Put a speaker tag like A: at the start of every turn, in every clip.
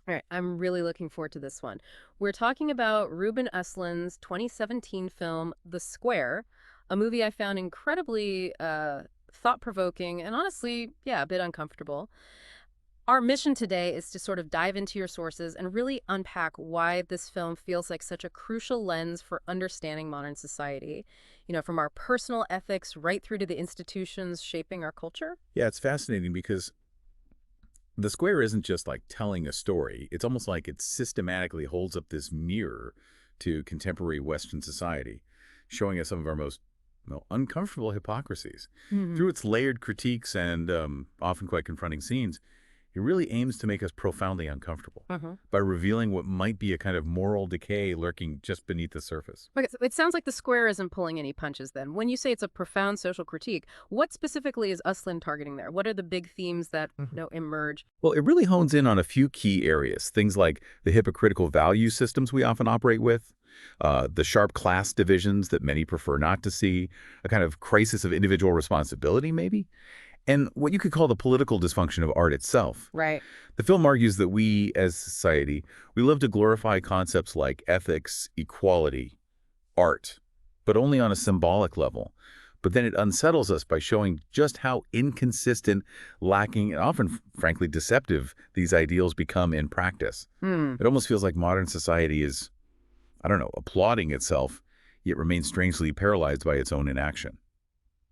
A: All right, I'm really looking forward to this one. We're talking about Ruben Östlund's 2017 film, The Square, a movie I found incredibly thought-provoking and honestly, yeah, a bit uncomfortable. Our mission today is to sort of dive into your sources and really unpack why this film feels like such a crucial lens for understanding modern society, from our personal ethics right through to the institutions shaping our culture.
B: Yeah, it's fascinating because the square isn't just like telling a story. It's almost like it systematically holds up this mirror to contemporary Western society, showing us some of our most uncomfortable hypocrisies.
A: Hmm.
B: Through its layered critiques and often quite confronting scenes, it really aims to make us profoundly uncomfortable by revealing what might be a kind of moral decay lurking just beneath the surface.
A: Okay, so it sounds like the square isn't pulling any punches then. When you say it's a profound social critique, what specifically is Uslan targeting there? What are the big themes that, emerge?
B: Well, it really hones in on a few key areas, things like the hypocritical value systems we often operate with, the sharp class divisions that many prefer not to see, a kind of crisis of individual responsibility, maybe, and what you could call the political dysfunction of art itself.
A: Right.
B: The film argues that we, as society, we love to glorify concepts like ethics, equality, art, but only on a symbolic level. But then it unsettles us by showing just how inconsistent, lacking, and often, frankly, deceptive these ideals become in practice.
A: Hmm.
B: It almost feels like modern society is, I don't know, applauding itself, yet remains strangely paralyzed by its own inaction.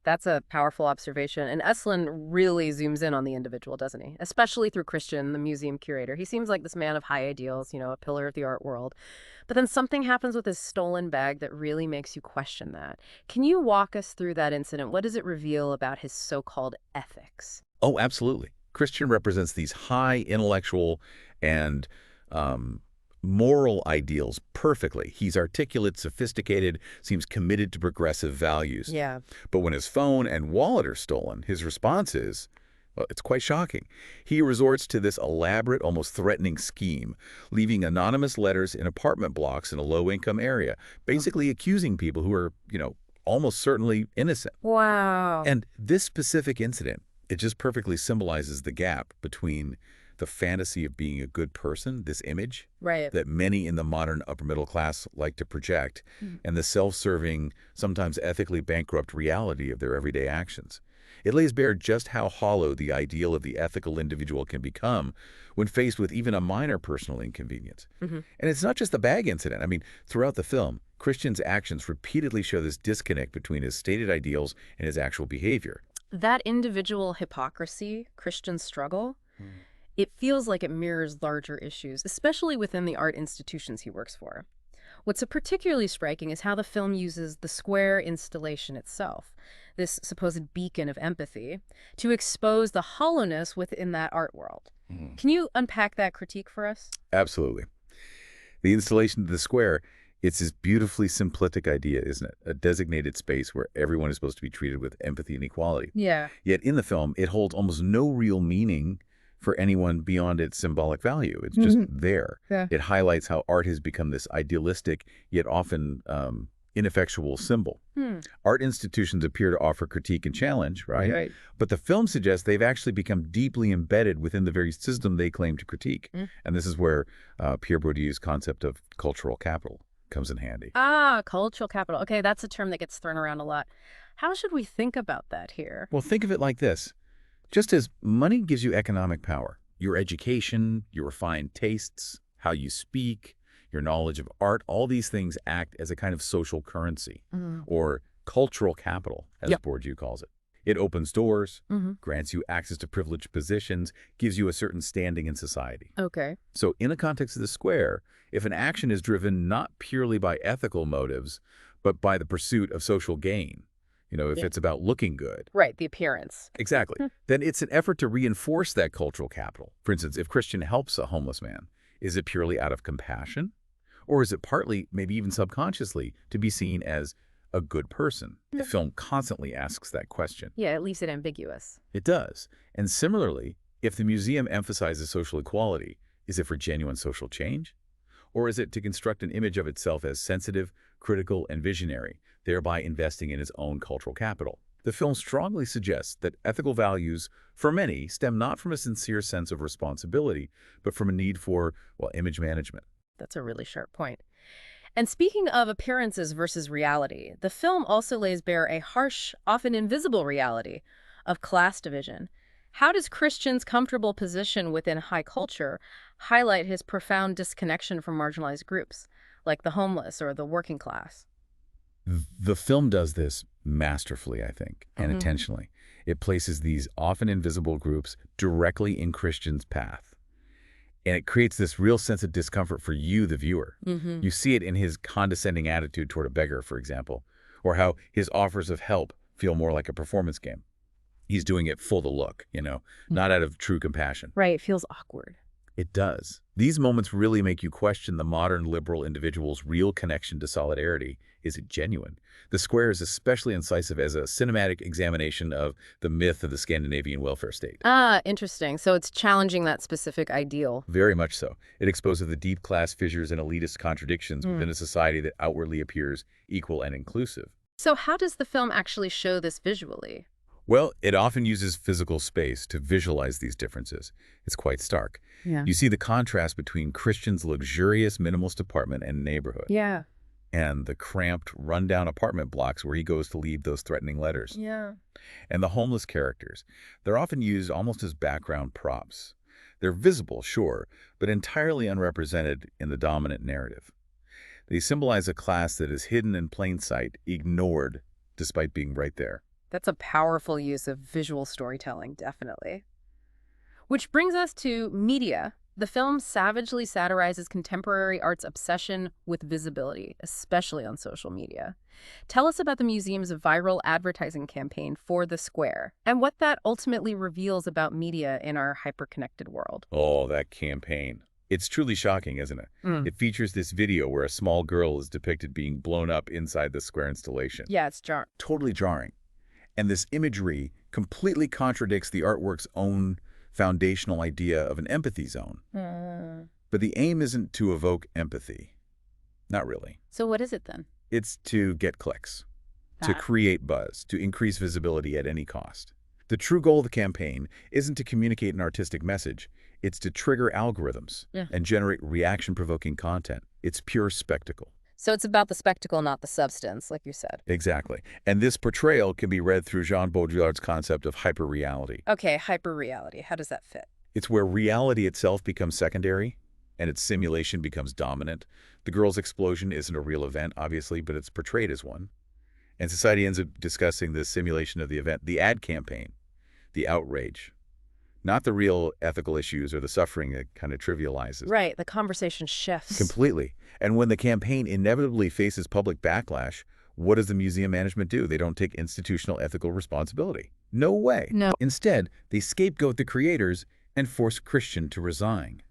A: That's a powerful observation. And Estlin really zooms in on the individual, doesn't he? Especially through Christian, the museum curator. He seems like this man of high ideals, a pillar of the art world. But then something happens with his stolen bag that really makes you question that. Can you walk us through that incident? What does it reveal about his so-called ethics?
B: Oh, absolutely. Christian represents these high intellectual and um, moral ideals perfectly. He's articulate, sophisticated, seems committed to progressive values.
A: Yeah.
B: But when his phone and wallet are stolen, his response is, well, it's quite shocking. He resorts to this elaborate, almost threatening scheme, leaving anonymous letters in apartment blocks in a low-income area, basically accusing people who are, almost certainly innocent.
A: Wow.
B: And this specific incident, it just perfectly symbolizes the gap between the fantasy of being a good person, this image
A: Right.
B: that many in the modern upper middle class like to project, and the self-serving, sometimes ethically bankrupt reality of their everyday actions. It lays bare just how hollow the ideal of the ethical individual can become when faced with even a minor personal inconvenience.
A: Hmm.
B: And it's not just the bag incident. I mean, throughout the film, Christian's actions repeatedly show this disconnect between his stated ideals and his actual behavior.
A: That individual hypocrisy, Christian struggle, it feels like it mirrors larger issues, especially within the art institutions he works for. What's particularly striking is how the film uses the square installation itself, this supposed beacon of empathy, to expose the hollowness within that art world.
B: Mhm.
A: Can you unpack that critique for us?
B: Absolutely. The installation of the square, it's this beautifully simplistic idea, isn't it? A designated space where everyone is supposed to be treated with empathy and equality.
A: Yeah.
B: Yet in the film, it holds almost no real meaning for anyone beyond its symbolic value. It's just there.
A: Yeah.
B: It highlights how art has become this idealistic, yet often ineffectual symbol.
A: Hmm.
B: Art institutions appear to offer critique and challenge, right?
A: Right.
B: But the film suggests they've actually become deeply embedded within the very system they claim to critique.
A: Mm.
B: And this is where Pierre Bourdieu's concept of cultural capital comes in handy.
A: Ah, cultural capital. Okay, that's a term that gets thrown around a lot. How should we think about that here?
B: Well, think of it like this. Just as money gives you economic power, your education, your refined tastes, how you speak, your knowledge of art, all these things act as a kind of social currency or cultural capital, as
A: Yep.
B: Bourdieu calls it. It opens doors,
A: Mm-hmm.
B: grants you access to privileged positions, gives you a certain standing in society.
A: Okay.
B: So in the context of the square, if an action is driven not purely by ethical motives, but by the pursuit of social gain, if
A: Yeah.
B: it's about looking good,
A: Right, the appearance.
B: exactly, then it's an effort to reinforce that cultural capital. For instance, if Christian helps a homeless man, is it purely out of compassion? Or is it partly, maybe even subconsciously, to be seen as a good person? The film constantly asks that question.
A: Yeah, at least it's ambiguous.
B: It does. And similarly, if the museum emphasizes social equality, is it for genuine social change? Or is it to construct an image of itself as sensitive, critical, and visionary, thereby investing in its own cultural capital? The film strongly suggests that ethical values, for many, stem not from a sincere sense of responsibility, but from a need for, well, image management.
A: That's a really sharp point. And speaking of appearances versus reality, the film also lays bare a harsh, often invisible reality of class division. How does Christian's comfortable position within high culture highlight his profound disconnection from marginalized groups, like the homeless or the working class?
B: The film does this masterfully, I think, and intentionally. It places these often invisible groups directly in Christian's path. And it creates this real sense of discomfort for you, the viewer. You see it in his condescending attitude toward a beggar, for example, or how his offers of help feel more like a performance game. He's doing it full the look, not out of true compassion.
A: Right, it feels awkward.
B: It does. These moments really make you question the modern liberal individual's real connection to solidarity. Is it genuine? The Square is especially incisive as a cinematic examination of the myth of the Scandinavian welfare state.
A: Ah, interesting. So it's challenging that specific ideal.
B: Very much so. It exposes the deep class fissures and elitist contradictions within a society that outwardly appears equal and inclusive.
A: So how does the film actually show this visually?
B: Well, it often uses physical space to visualize these differences. It's quite stark.
A: Yeah.
B: You see the contrast between Christian's luxurious minimalist apartment and neighborhood,
A: Yeah.
B: and the cramped, rundown apartment blocks where he goes to leave those threatening letters.
A: Yeah.
B: And the homeless characters, they're often used almost as background props. They're visible, sure, but entirely unrepresented in the dominant narrative. They symbolize a class that is hidden in plain sight, ignored, despite being right there.
A: That's a powerful use of visual storytelling, definitely. Which brings us to media. The film savagely satirizes contemporary art's obsession with visibility, especially on social media. Tell us about the museum's viral advertising campaign for the Square, and what that ultimately reveals about media in our hyper-connected world.
B: Oh, that campaign. It's truly shocking, isn't it? It features this video where a small girl is depicted being blown up inside the Square installation.
A: Yeah, it's jarring.
B: Totally jarring. And this imagery completely contradicts the artwork's own foundational idea of an empathy zone. But the aim isn't to evoke empathy. Not really.
A: So what is it then?
B: It's to get clicks, to create buzz, to increase visibility at any cost. The true goal of the campaign isn't to communicate an artistic message. It's to trigger algorithms and generate reaction-provoking content. It's pure spectacle.
A: So it's about the spectacle, not the substance, like you said.
B: Exactly. And this portrayal can be read through Jean Baudrillard's concept of hyperreality.
A: Okay, hyperreality. How does that fit?
B: It's where reality itself becomes secondary and its simulation becomes dominant. The girl's explosion isn't a real event, obviously, but it's portrayed as one. And society ends up discussing the simulation of the event, the ad campaign, the outrage, not the real ethical issues or the suffering that kind of trivializes.
A: Right, the conversation shifts.
B: Completely. And when the campaign inevitably faces public backlash, what does the museum management do? They don't take institutional ethical responsibility. No way.
A: No.
B: Instead, they scapegoat the creators and force Christian to resign.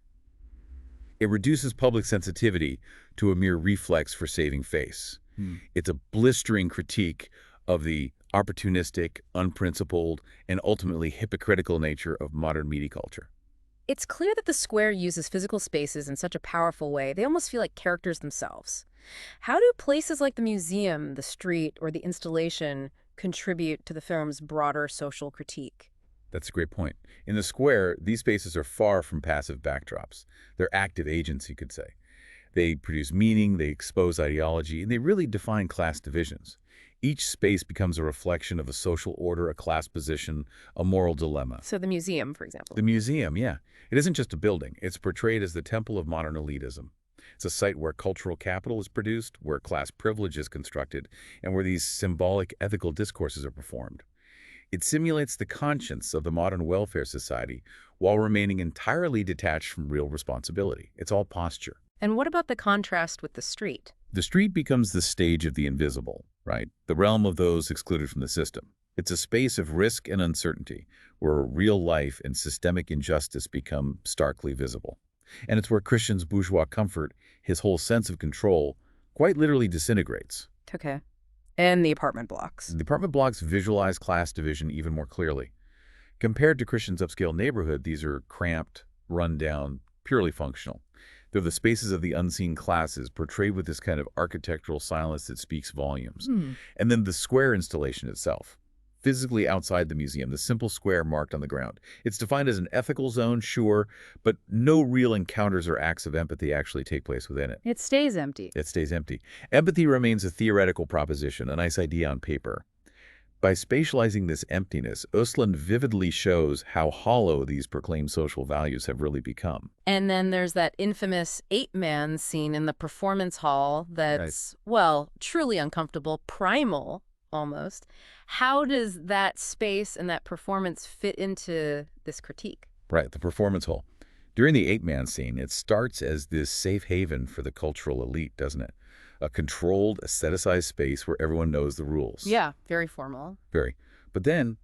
B: It reduces public sensitivity to a mere reflex for saving face. It's a blistering critique of the opportunistic, unprincipled, and ultimately hypocritical nature of modern media culture.
A: It's clear that the Square uses physical spaces in such a powerful way, they almost feel like characters themselves. How do places like the museum, the street, or the installation contribute to the film's broader social critique?
B: That's a great point. In the Square, these spaces are far from passive backdrops. They're active agents, you could say. They produce meaning, they expose ideology, and they really define class divisions. Each space becomes a reflection of a social order, a class position, a moral dilemma.
A: So the museum, for example.
B: The museum, yeah. It isn't just a building. It's portrayed as the temple of modern elitism. It's a site where cultural capital is produced, where class privilege is constructed, and where these symbolic ethical discourses are performed. It simulates the conscience of the modern welfare society while remaining entirely detached from real responsibility. It's all posture.
A: And what about the contrast with the street?
B: The street becomes the stage of the invisible, right? The realm of those excluded from the system. It's a space of risk and uncertainty where real life and systemic injustice become starkly visible. And it's where Christian's bourgeois comfort, his whole sense of control, quite literally disintegrates.
A: Okay. And the apartment blocks.
B: The apartment blocks visualize class division even more clearly. Compared to Christian's upscale neighborhood, these are cramped, run down, purely functional. They're the spaces of the unseen classes portrayed with this kind of architectural silence that speaks volumes. And then the Square installation itself. physically outside the museum, the simple square marked on the ground. It's defined as an ethical zone, sure, but no real encounters or acts of empathy actually take place within it.
A: It stays empty.
B: It stays empty. Empathy remains a theoretical proposition, a nice idea on paper. By spatializing this emptiness, Östlund vividly shows how hollow these proclaimed social values have really become.
A: And then there's that infamous ape-man scene in the performance hall
B: Right.
A: that's, well, truly uncomfortable, primal almost. How does that space and that performance fit into this critique?
B: Right, the performance hall. During the ape-man scene, it starts as this safe haven for the cultural elite, doesn't it? A controlled, aestheticized space where everyone knows the rules.
A: Yeah, very formal.
B: Very. But then,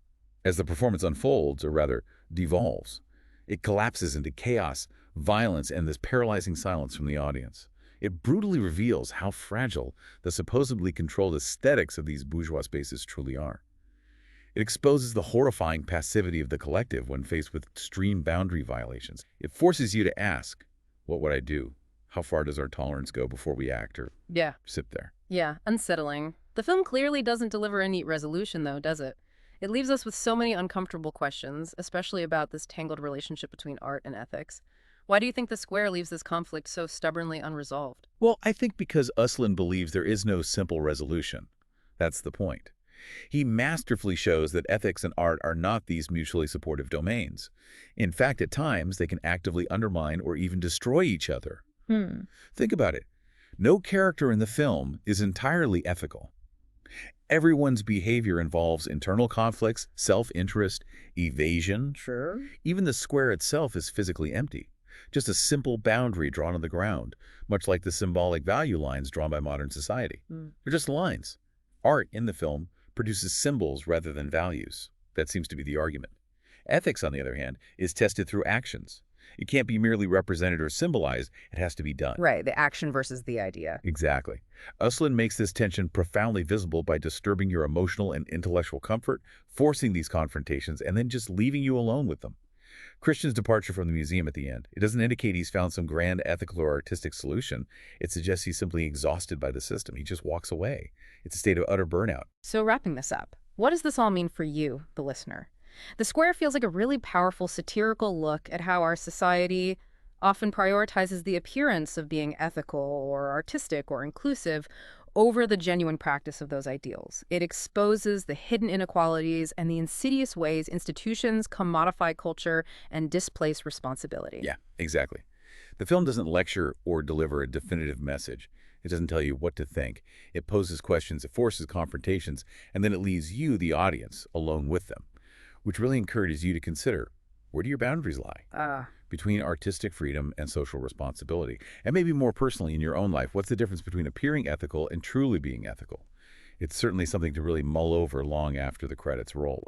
B: as the performance unfolds, or rather, devolves, it collapses into chaos, violence, and this paralyzing silence from the audience. It brutally reveals how fragile the supposedly controlled aesthetics of these bourgeois spaces truly are. It exposes the horrifying passivity of the collective when faced with extreme boundary violations. It forces you to ask, what would I do? How far does our tolerance go before we act or
A: Yeah.
B: sit there?
A: Yeah, unsettling. The film clearly doesn't deliver a neat resolution, though, does it? It leaves us with so many uncomfortable questions, especially about this tangled relationship between art and ethics. Why do you think The Square leaves this conflict so stubbornly unresolved?
B: Well, I think because Östlund believes there is no simple resolution. That's the point. He masterfully shows that ethics and art are not these mutually supportive domains. In fact, at times, they can actively undermine or even destroy each other. Think about it. No character in the film is entirely ethical. Everyone's behavior involves internal conflicts, self-interest, evasion.
A: Sure.
B: Even the square itself is physically empty. Just a simple boundary drawn on the ground, much like the symbolic value lines drawn by modern society. They're just lines. Art in the film produces symbols rather than values. That seems to be the argument. Ethics, on the other hand, is tested through actions. It can't be merely represented or symbolized. It has to be done.
A: Right, the action versus the idea.
B: Exactly. Östlund makes this tension profoundly visible by disturbing your emotional and intellectual comfort, forcing these confrontations, and then just leaving you alone with them. Christian's departure from the museum at the end, it doesn't indicate he's found some grand ethical or artistic solution. It suggests he's simply exhausted by the system. He just walks away. It's a state of utter burnout.
A: So wrapping this up, what does this all mean for you, the listener? The Square feels like a really powerful satirical look at how our society often prioritizes the appearance of being ethical or artistic or inclusive over the genuine practice of those ideals. It exposes the hidden inequalities and the insidious ways institutions commodify culture and displace responsibility.
B: Yeah, exactly. The film doesn't lecture or deliver a definitive message. It doesn't tell you what to think. It poses questions, it forces confrontations, and then it leaves you, the audience, alone with them, which really encourages you to consider, where do your boundaries lie? Between artistic freedom and social responsibility? And maybe more personally in your own life, what's the difference between appearing ethical and truly being ethical? It's certainly something to really mull over long after the credits roll.